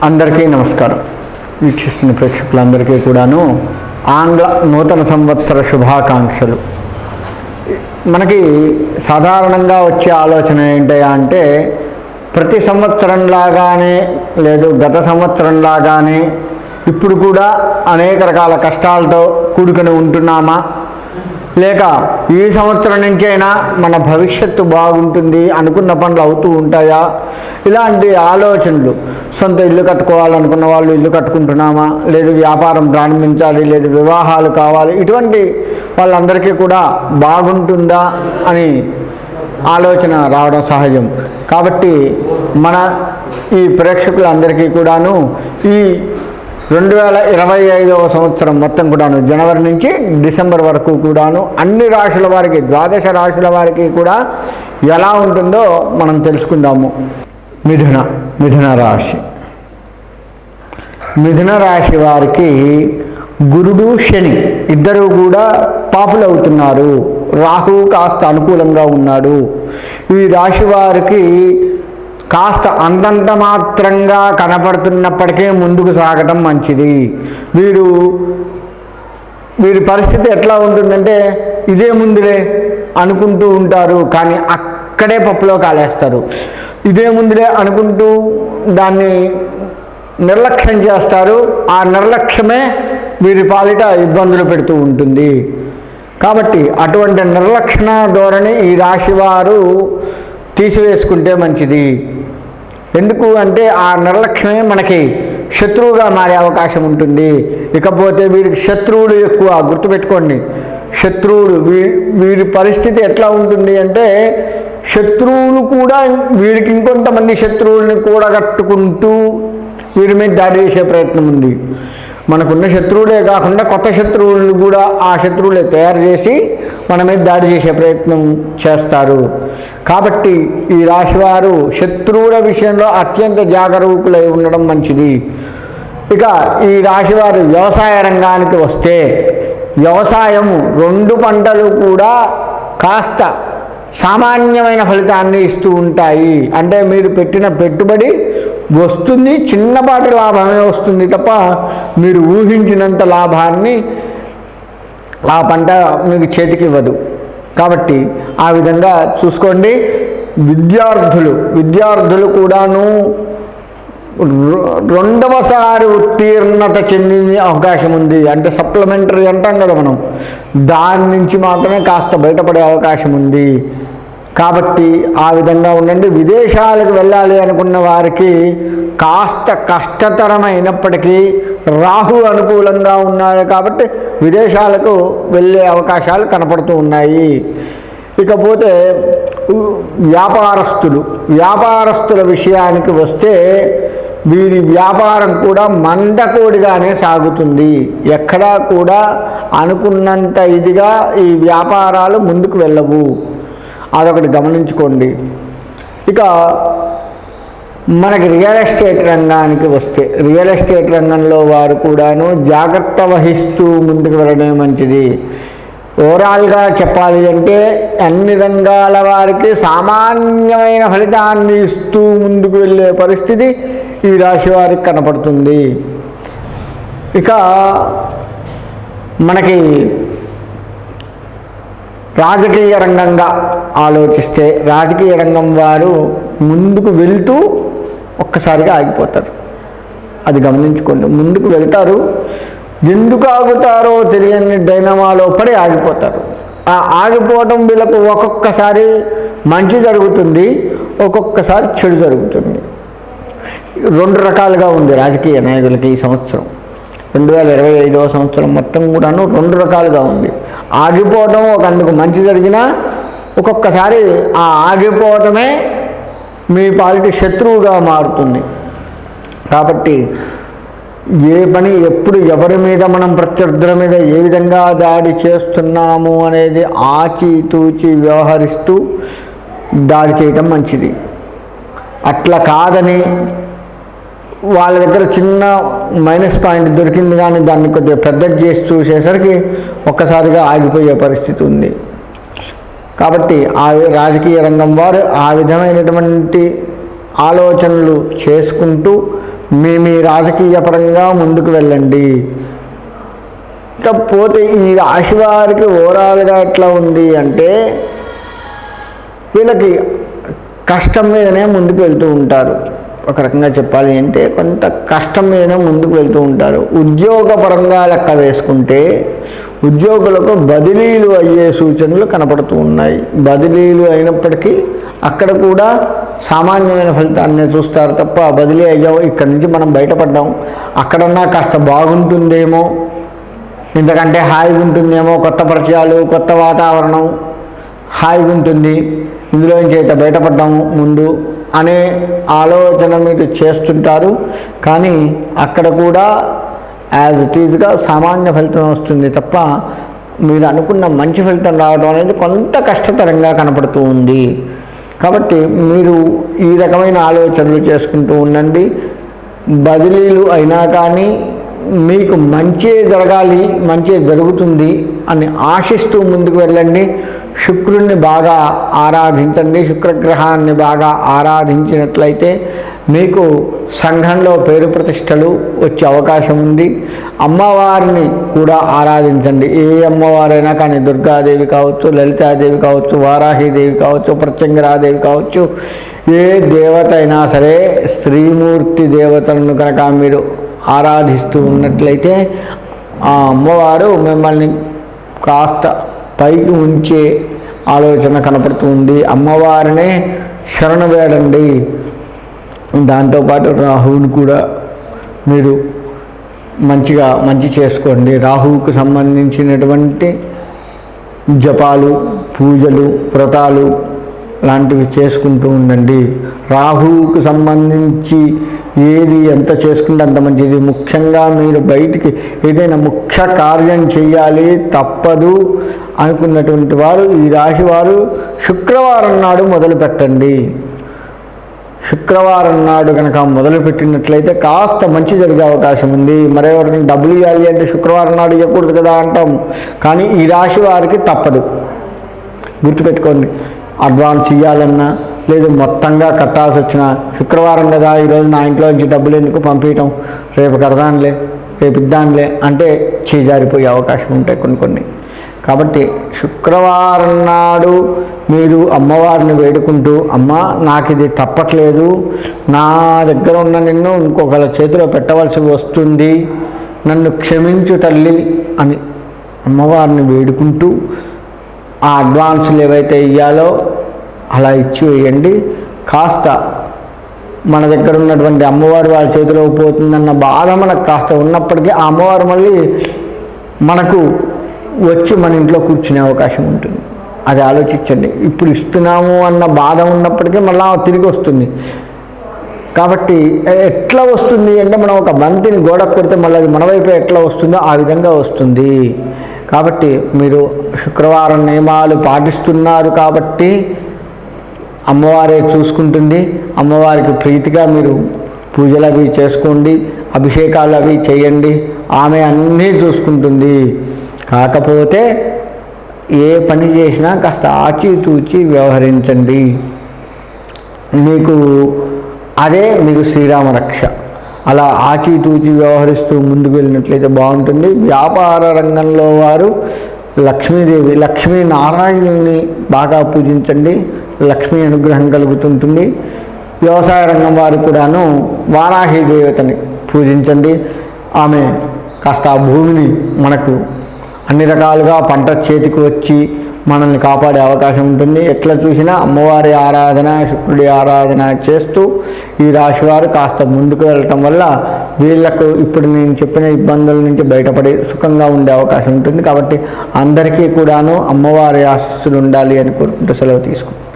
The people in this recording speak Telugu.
అందరికీ నమస్కారం. వీక్షిస్తున్న ప్రేక్షకులందరికీ కూడాను ఆంగ్ల నూతన సంవత్సర శుభాకాంక్షలు. మనకి సాధారణంగా వచ్చే ఆలోచన ఏంటయ్యా అంటే, ప్రతి సంవత్సరంలాగానే లేదు గత సంవత్సరంలాగానే ఇప్పుడు కూడా అనేక రకాల కష్టాలతో కూడుకొని ఉంటున్నామా, లేక ఈ సంవత్సరం నుంచైనా మన భవిష్యత్తు బాగుంటుంది, అనుకున్న పనులు అవుతూ ఉంటాయా, ఇలాంటి ఆలోచనలు. సొంత ఇల్లు కట్టుకోవాలనుకున్న వాళ్ళు ఇల్లు కట్టుకుంటున్నామా, లేదు వ్యాపారం ప్రారంభించాలి, లేదు వివాహాలు కావాలి, ఇటువంటి వాళ్ళందరికీ కూడా బాగుంటుందా అని ఆలోచన రావడం సహజం. కాబట్టి మన ఈ ప్రేక్షకులందరికీ కూడాను ఈ 2025వ సంవత్సరం మొత్తం కూడాను జనవరి నుంచి డిసెంబర్ వరకు కూడాను అన్ని రాశుల వారికి, ద్వాదశ రాశుల వారికి కూడా ఎలా ఉంటుందో మనం తెలుసుకుందాము. మిథున రాశి. మిథున రాశి వారికి గురుడు శని ఇద్దరు కూడా పాపులవుతున్నారు. రాహు కాస్త అనుకూలంగా ఉన్నాడు. ఈ రాశి వారికి కాస్త అంతంత మాత్రంగా కనపడుతున్నప్పటికీ ముందుకు సాగటం మంచిది. వీరి పరిస్థితి ఎట్లా ఉంటుందంటే, ఇదే ముందులే అనుకుంటూ ఉంటారు, కానీ అక్కడే పప్పులో కాలేస్తారు. ఇదే ముందులే అనుకుంటూ దాన్ని నిర్లక్ష్యం చేస్తారు. ఆ నిర్లక్ష్యమే వీరి పాలిట ఇబ్బందులు పెడుతూ ఉంటుంది. కాబట్టి అటువంటి నిర్లక్షణ ధోరణి ఈ రాశి వారు తీసివేసుకుంటే మంచిది. ఎందుకు అంటే ఆ నిర్లక్ష్యమే మనకి శత్రువుగా మారే అవకాశం ఉంటుంది. ఇకపోతే వీరికి శత్రువులు ఎక్కువ, గుర్తుపెట్టుకోండి. శత్రువులు వీరి పరిస్థితి ఎట్లా ఉంటుంది అంటే, శత్రువులు కూడా వీరికి ఇంకొంతమంది శత్రువుల్ని కూడగట్టుకుంటూ వీరి మీద దాడి చేసే ప్రయత్నం ఉంది. మనకున్న శత్రువులే కాకుండా కొత్త శత్రువులను కూడా ఆ శత్రువులే తయారు చేసి మన మీద దాడి చేసే ప్రయత్నం చేస్తారు. కాబట్టి ఈ రాశివారు శత్రువుల విషయంలో అత్యంత జాగరూకులై ఉండడం మంచిది. ఇక ఈ రాశివారు వ్యవసాయ రంగానికి వస్తే, వ్యవసాయం 2 పంటలు కూడా కాస్త సామాన్యమైన ఫలితాన్ని ఇస్తూ ఉంటాయి. అంటే మీరు పెట్టిన పెట్టుబడి వస్తుంది, చిన్నపాటి లాభమే వస్తుంది తప్ప మీరు ఊహించినంత లాభాన్ని ఆ పంట మీకు చేతికి ఇవ్వదు. కాబట్టి ఆ విధంగా చూసుకోండి. విద్యార్థులు కూడాను 2వసారి ఉత్తీర్ణత చెందే అవకాశం ఉంది. అంటే సప్లిమెంటరీ అంటాం కదా మనం, దాని నుంచి మాత్రమే కాస్త బయటపడే అవకాశం ఉంది. కాబట్టి ఆ విధంగా ఉండండి. విదేశాలకు వెళ్ళాలి అనుకున్న వారికి కాస్త కష్టతరమైనప్పటికీ రాహు అనుకూలంగా ఉన్నాడు కాబట్టి విదేశాలకు వెళ్ళే అవకాశాలు కనపడుతూ ఉన్నాయి. ఇకపోతే వ్యాపారస్తుల విషయానికి వస్తే, వీరి వ్యాపారం కూడా మందకోడిగానే సాగుతుంది. ఎక్కడా కూడా అనుకున్నంత ఇదిగా ఈ వ్యాపారాలు ముందుకు వెళ్ళవు. అదొకటి గమనించుకోండి. ఇక మనకి రియల్ ఎస్టేట్ రంగానికి వస్తే, రియల్ ఎస్టేట్ రంగంలో వారు కూడాను జాగ్రత్త వహిస్తూ ముందుకు వెళ్ళడమే మంచిది. ఓవరాల్గా చెప్పాలి అంటే అన్ని రంగాల వారికి సామాన్యమైన ఫలితాన్ని ఇస్తూ ముందుకు వెళ్ళే పరిస్థితి ఈ రాశి వారికి కనపడుతుంది. ఇక మనకి రాజకీయ రంగంగా ఆలోచిస్తే, రాజకీయ రంగం వారు ముందుకు వెళ్తూ ఒక్కసారిగా ఆగిపోతారు. అది గమనించుకోండి. ముందుకు వెళ్తారు, ఎందుకు ఆగుతారో తెలియని డైనమాలో పడి ఆగిపోతారు. ఆ ఆగిపోవడం వీళ్ళకు ఒక్కొక్కసారి మంచి జరుగుతుంది, ఒక్కొక్కసారి చెడు జరుగుతుంది. 2 రకాలుగా ఉంది రాజకీయ నాయకులకి ఈ సంవత్సరం. 2025వ సంవత్సరం మొత్తం కూడాను 2 రకాలుగా ఉంది. ఆగిపోవడం అందుకు మంచి జరిగినా, ఒక్కొక్కసారి ఆ ఆగిపోవటమే మీ పాలిటి శత్రువుగా మారుతుంది. కాబట్టి ఏ పని ఎప్పుడు ఎవరి మీద, మనం ప్రత్యర్థుల మీద ఏ విధంగా దాడి చేస్తున్నాము అనేది ఆచితూచి వ్యవహరిస్తూ దాడి చేయటం మంచిది. అట్లా కాదని వాళ్ళ దగ్గర చిన్న మైనస్ పాయింట్ దొరికింది కానీ దాన్ని కొద్దిగా పెద్దది చేసి చూసేసరికి ఒక్కసారిగా ఆగిపోయే పరిస్థితి ఉంది. కాబట్టి ఆ రాజకీయ రంగం వారు ఆ విధమైనటువంటి ఆలోచనలు చేసుకుంటూ మీ రాజకీయ పరంగా ముందుకు వెళ్ళండి. పోతే ఈ రాశి వారికి ఓవరాల్గా ఎట్లా ఉంది అంటే వీళ్ళకి కష్టం మీదనే ముందుకు వెళ్తూ ఉంటారు. ఒక రకంగా చెప్పాలి అంటే కొంత కష్టం మీదనే ముందుకు వెళ్తూ ఉంటారు. ఉద్యోగపరంగా లెక్క వేసుకుంటే ఉద్యోగులకు బదిలీలు అయ్యే సూచనలు కనపడుతూ ఉన్నాయి. బదిలీలు అయినప్పటికీ అక్కడ కూడా సామాన్యమైన ఫలితాన్ని చూస్తారు తప్ప బదిలీ అయ్యావు ఇక్కడి నుంచి మనం బయటపడ్డాం, అక్కడన్నా కాస్త బాగుంటుందేమో, ఇంతకంటే హాయిగా ఉంటుందేమో, కొత్త పరిచయాలు, కొత్త వాతావరణం, హాయిగా ఉంటుంది, ఇందులో నుంచి అయితే బయటపడ్డాము ముందు అనే ఆలోచన మీరు చేస్తుంటారు. కానీ అక్కడ కూడా యాజ్ ఇట్ ఈజ్గా సామాన్య ఫలితం వస్తుంది తప్ప మీరు అనుకున్న మంచి ఫలితం రావడం అనేది కొంత కష్టతరంగా కనపడుతూ ఉంది. కాబట్టి మీరు ఈ రకమైన ఆలోచనలు చేసుకుంటూ ఉండండి. బదిలీలు అయినా కానీ మీకు మంచి జరగాలి, మంచి జరుగుతుంది అని ఆశిస్తూ ముందుకు వెళ్ళండి. శుక్రుడిని బాగా ఆరాధించండి. శుక్రగ్రహాన్ని బాగా ఆరాధించినట్లయితే మీకు సంఘంలో పేరు ప్రతిష్టలు వచ్చే అవకాశం ఉంది. అమ్మవారిని కూడా ఆరాధించండి. ఏ అమ్మవారైనా కానీ దుర్గాదేవి కావచ్చు, లలితాదేవి కావచ్చు, వారాహిదేవి కావచ్చు, ప్రత్యంగరాదేవి కావచ్చు, ఏ దేవత అయినా సరే స్త్రీమూర్తి దేవతలను కనుక మీరు ఆరాధిస్తూ ఉన్నట్లయితే ఆ అమ్మవారు మిమ్మల్ని కాస్త పైకి ఉంచే ఆలోచన కనపడుతుంది. అమ్మవారినే శరణ వేడండి. దాంతోపాటు రాహువుని కూడా మీరు మంచి చేసుకోండి. రాహువుకు సంబంధించినటువంటి జపాలు, పూజలు, వ్రతాలు లాంటివి చేసుకుంటూ ఉండండి. రాహువుకు సంబంధించి ఏది ఎంత చేసుకుంటే అంత మంచిది. ముఖ్యంగా మీరు బయటికి ఏదైనా ముఖ్య కార్యం చేయాలి తప్పదు అనుకున్నటువంటి వారు, ఈ రాశి వారు శుక్రవారం నాడు మొదలు పెట్టండి. శుక్రవారం నాడు కనుక మొదలుపెట్టినట్లయితే కాస్త మంచి జరిగే అవకాశం ఉంది. మరెవరికైనా డబ్బులు ఇవ్వాలి అంటే శుక్రవారం నాడు ఇవ్వకూడదు కదా అంటాం, కానీ ఈ రాశి వారికి తప్పదు. గుర్తుపెట్టుకోండి, అడ్వాన్స్ ఇవ్వాలన్నా లేదు మొత్తంగా కట్టాల్సి వచ్చిన శుక్రవారం కదా ఈరోజు నా ఇంట్లో నుంచి డబ్బులు ఎందుకు పంపించటం, రేపు కడదానులే, రేపు ఇద్దానులే అంటే చేజారిపోయే అవకాశం ఉంటాయి కొన్ని. కాబట్టి శుక్రవారం నాడు మీరు అమ్మవారిని వేడుకుంటూ, అమ్మ నాకు ఇది తప్పట్లేదు, నా దగ్గర ఉన్న నిన్ను ఇంకొకళ్ళ చేతిలో పెట్టవలసి వస్తుంది, నన్ను క్షమించు తల్లి అని అమ్మవారిని వేడుకుంటూ ఆ అడ్వాన్సులు ఏవైతే ఇవ్వాలో అలా ఇచ్చి వేయండి. కాస్త మన దగ్గర ఉన్నటువంటి అమ్మవారు వాళ్ళ చేతిలో పోతుందన్న బాధ మనకు కాస్త ఉన్నప్పటికీ ఆ అమ్మవారు మళ్ళీ మనకు వచ్చి మన ఇంట్లో కూర్చునే అవకాశం ఉంటుంది. అది ఆలోచించండి. ఇప్పుడు ఇస్తున్నాము అన్న బాధ ఉన్నప్పటికీ మళ్ళీ తిరిగి వస్తుంది. కాబట్టి ఎట్లా వస్తుంది అంటే మనం ఒక బంతిని గోడకు కొడితే మళ్ళీ అది మన వైపు ఎట్లా వస్తుందో ఆ విధంగా వస్తుంది. కాబట్టి మీరు శుక్రవారం నియమాలు పాటిస్తున్నారు కాబట్టి అమ్మవారే చూసుకుంటుంది. అమ్మవారికి ప్రీతిగా మీరు పూజలు అవి చేసుకోండి, అభిషేకాలు అవి చేయండి, ఆమె అన్నీ చూసుకుంటుంది. కాకపోతే ఏ పని చేసినా కాస్త ఆచితూచి వ్యవహరించండి. అదే మీకు శ్రీరామ రక్ష. అలా ఆచితూచి వ్యవహరిస్తూ ముందుకు వెళ్ళినట్లయితే బాగుంటుంది. వ్యాపార రంగంలో వారు లక్ష్మీదేవి, లక్ష్మీనారాయణుని బాగా పూజించండి, లక్ష్మీ అనుగ్రహం కలుగుతుంటుంది. వ్యవసాయ రంగం వారు కూడాను వారాహి దేవతని పూజించండి. ఆమె కాస్త ఆ భూమిని మనకు అన్ని రకాలుగా పంట చేతికి వచ్చి మనల్ని కాపాడే అవకాశం ఉంటుంది. ఎట్లా చూసినా అమ్మవారి ఆరాధన, శుక్రుడి ఆరాధన చేస్తూ ఈ రాశివారు కాస్త ముందుకు వెళ్ళటం వల్ల వీళ్లకు ఇప్పుడు నేను చెప్పిన ఇబ్బందుల నుంచి బయటపడి సుఖంగా ఉండే అవకాశం ఉంటుంది. కాబట్టి అందరికీ కూడాను అమ్మవారి ఆశీస్సులు ఉండాలి అని కోరుకుంటూ సెలవు తీసుకుంటాను.